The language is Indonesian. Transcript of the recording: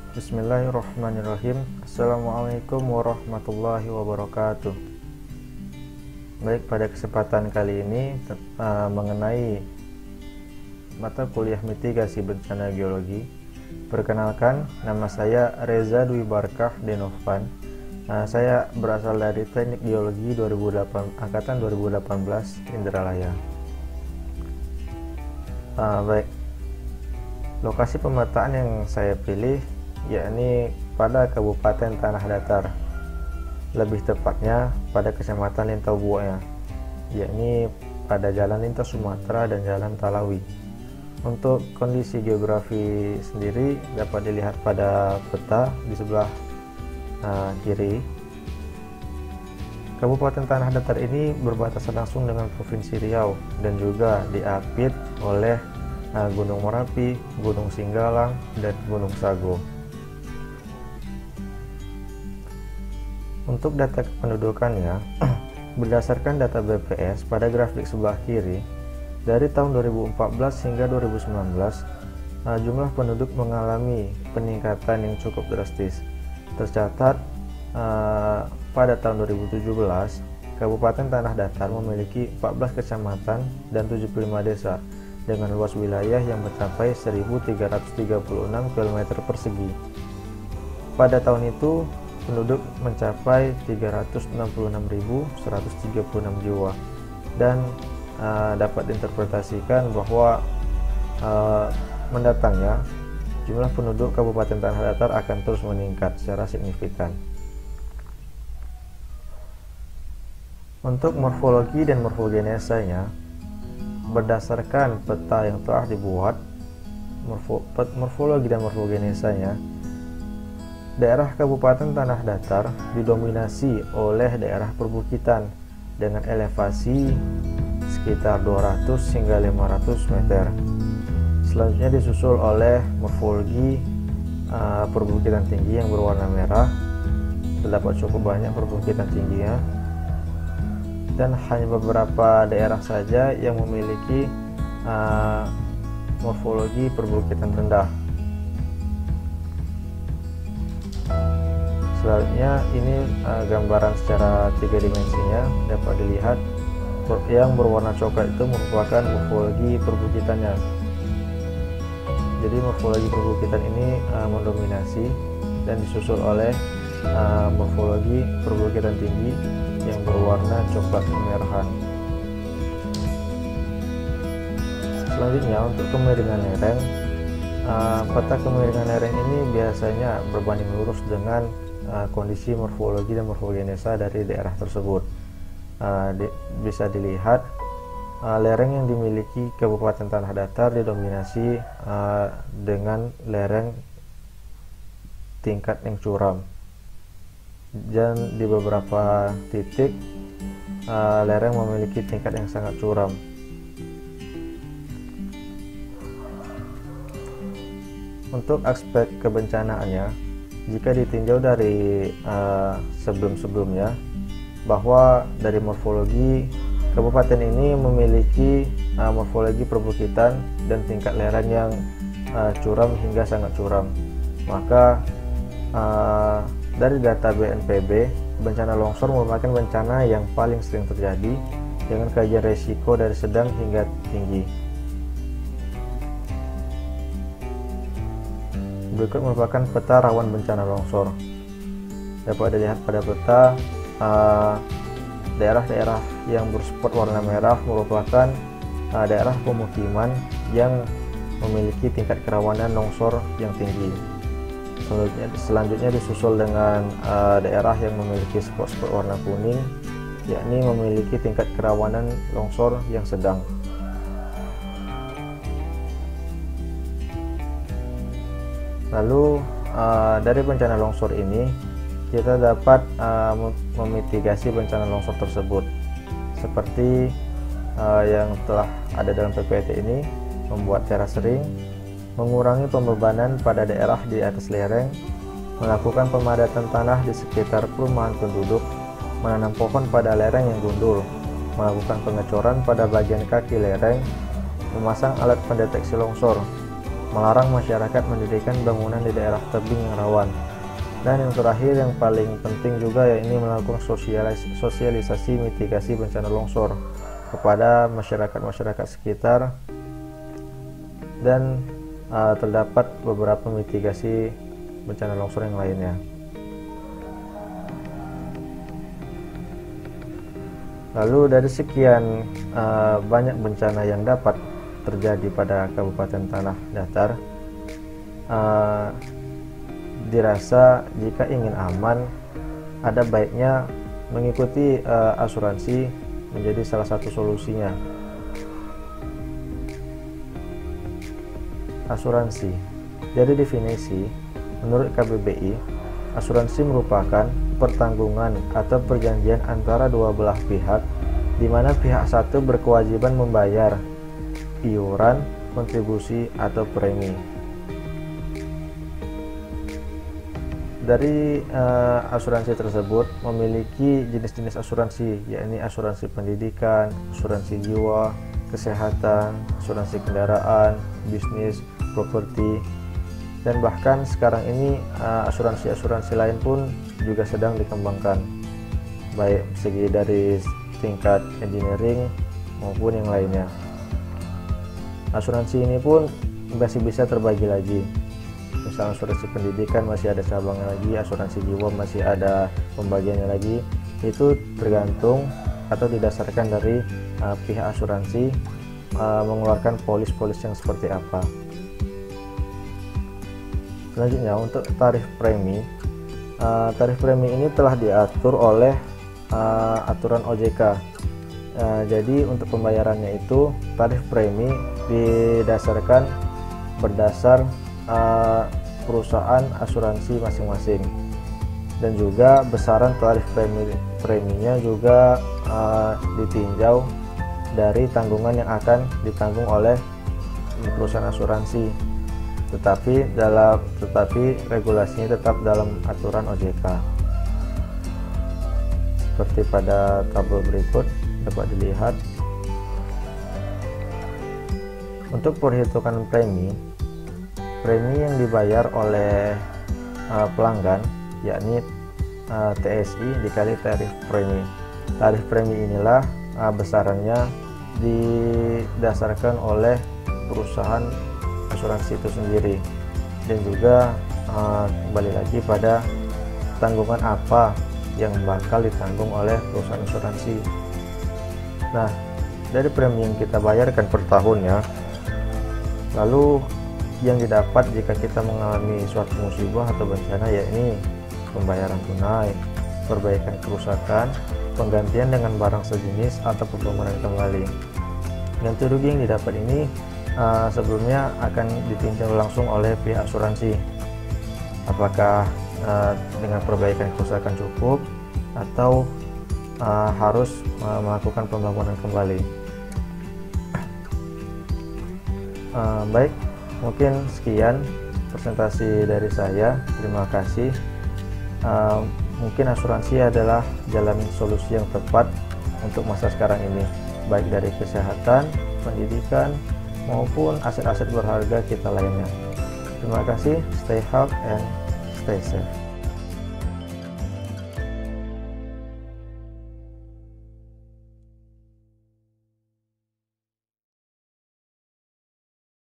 Bismillahirrahmanirrahim. Assalamualaikum warahmatullahi wabarakatuh. Baik, pada kesempatan kali ini mengenai mata kuliah mitigasi bencana geologi. Perkenalkan, nama saya Reza Dwi Barkah Denofan. Saya berasal dari Teknik Geologi angkatan 2018 Indralaya. Baik, lokasi pemetaan yang saya pilih yakni pada Kabupaten Tanah Datar, lebih tepatnya pada Kecamatan Lintau Buaya, yakni pada Jalan Lintas Sumatera dan Jalan Talawi. Untuk kondisi geografi sendiri dapat dilihat pada peta di sebelah kiri. Kabupaten Tanah Datar ini berbatasan langsung dengan Provinsi Riau dan juga diapit oleh Gunung Merapi, Gunung Singgalang, dan Gunung Sago. Untuk data kependudukannya, berdasarkan data BPS pada grafik sebelah kiri, dari tahun 2014 hingga 2019, jumlah penduduk mengalami peningkatan yang cukup drastis. Tercatat pada tahun 2017, Kabupaten Tanah Datar memiliki 14 kecamatan dan 75 desa dengan luas wilayah yang mencapai 1.336 km persegi. Pada tahun itu, penduduk mencapai 366.136 jiwa dan dapat diinterpretasikan bahwa mendatangnya jumlah penduduk Kabupaten Tanah Datar akan terus meningkat secara signifikan. Untuk morfologi dan morfogenesanya, berdasarkan peta yang telah dibuat, morfologi dan morfogenesanya, daerah Kabupaten Tanah Datar didominasi oleh daerah perbukitan dengan elevasi sekitar 200 hingga 500 meter. Selanjutnya disusul oleh morfologi perbukitan tinggi yang berwarna merah. Terdapat cukup banyak perbukitan tingginya, dan hanya beberapa daerah saja yang memiliki morfologi perbukitan rendah. Selanjutnya ini gambaran secara 3 dimensinya dapat dilihat. Yang berwarna coklat itu merupakan morfologi perbukitannya. Jadi morfologi perbukitan ini mendominasi dan disusul oleh morfologi perbukitan tinggi yang berwarna coklat kemerahan. Selanjutnya untuk kemiringan lereng, peta kemiringan lereng ini biasanya berbanding lurus dengan kondisi morfologi dan morfogenesa dari daerah tersebut. Bisa dilihat lereng yang dimiliki Kabupaten Tanah Datar didominasi dengan lereng tingkat yang curam, dan di beberapa titik lereng memiliki tingkat yang sangat curam. Untuk aspek kebencanaannya, jika ditinjau dari sebelum-sebelumnya, bahwa dari morfologi kabupaten ini memiliki morfologi perbukitan dan tingkat lereng yang curam hingga sangat curam. Maka dari data BNPB, bencana longsor merupakan bencana yang paling sering terjadi dengan kajian resiko dari sedang hingga tinggi. Berikut merupakan peta rawan bencana longsor. Dapat dilihat pada peta, daerah-daerah yang berspot warna merah merupakan daerah pemukiman yang memiliki tingkat kerawanan longsor yang tinggi. Selanjutnya disusul dengan daerah yang memiliki spot-spot warna kuning, yakni memiliki tingkat kerawanan longsor yang sedang. Lalu dari bencana longsor ini kita dapat memitigasi bencana longsor tersebut, seperti yang telah ada dalam PPT ini: membuat terasering, mengurangi pembebanan pada daerah di atas lereng, melakukan pemadatan tanah di sekitar perumahan penduduk, menanam pohon pada lereng yang gundul, melakukan pengecoran pada bagian kaki lereng, memasang alat pendeteksi longsor, melarang masyarakat mendirikan bangunan di daerah tebing yang rawan. Dan yang terakhir yang paling penting juga ya, ini melakukan sosialisasi mitigasi bencana longsor kepada masyarakat sekitar, dan terdapat beberapa mitigasi bencana longsor yang lainnya. Lalu dari sekian banyak bencana yang dapat terjadi pada Kabupaten Tanah Datar, dirasa jika ingin aman, ada baiknya mengikuti asuransi menjadi salah satu solusinya. Asuransi dari definisi menurut KBBI, asuransi merupakan pertanggungan atau perjanjian antara dua belah pihak, di mana pihak satu berkewajiban membayar iuran, kontribusi, atau premi. Dari asuransi tersebut memiliki jenis-jenis asuransi, yakni asuransi pendidikan, asuransi jiwa, kesehatan, asuransi kendaraan, bisnis, properti, dan bahkan sekarang ini asuransi-asuransi lain pun juga sedang dikembangkan, baik segi dari tingkat engineering maupun yang lainnya. Asuransi ini pun masih bisa terbagi lagi. Misalnya asuransi pendidikan masih ada cabangnya lagi, asuransi jiwa masih ada pembagiannya lagi. Itu tergantung atau didasarkan dari pihak asuransi mengeluarkan polis-polis yang seperti apa. Selanjutnya untuk tarif premi. Tarif premi ini telah diatur oleh aturan OJK. Jadi untuk pembayarannya itu tarif premi didasarkan berdasar perusahaan asuransi masing-masing, dan juga besaran tarif preminya juga ditinjau dari tanggungan yang akan ditanggung oleh perusahaan asuransi, tetapi regulasinya tetap dalam aturan OJK. Seperti pada tabel berikut dapat dilihat. Untuk perhitungan premi yang dibayar oleh pelanggan, yakni TSI dikali tarif premi. Tarif premi inilah besarannya didasarkan oleh perusahaan asuransi itu sendiri, dan juga kembali lagi pada tanggungan apa yang bakal ditanggung oleh perusahaan asuransi. Nah, dari premi yang kita bayarkan per tahunnya, lalu yang didapat jika kita mengalami suatu musibah atau bencana, yakni pembayaran tunai, perbaikan kerusakan, penggantian dengan barang sejenis, atau pembangunan kembali. Ganti rugi yang didapat ini sebelumnya akan ditinjau langsung oleh pihak asuransi, apakah dengan perbaikan kerusakan cukup atau harus melakukan pembangunan kembali. Baik, mungkin sekian presentasi dari saya. Terima kasih. Mungkin asuransi adalah jalan solusi yang tepat untuk masa sekarang ini, baik dari kesehatan, pendidikan, maupun aset-aset berharga kita lainnya. Terima kasih. Stay healthy and stay safe.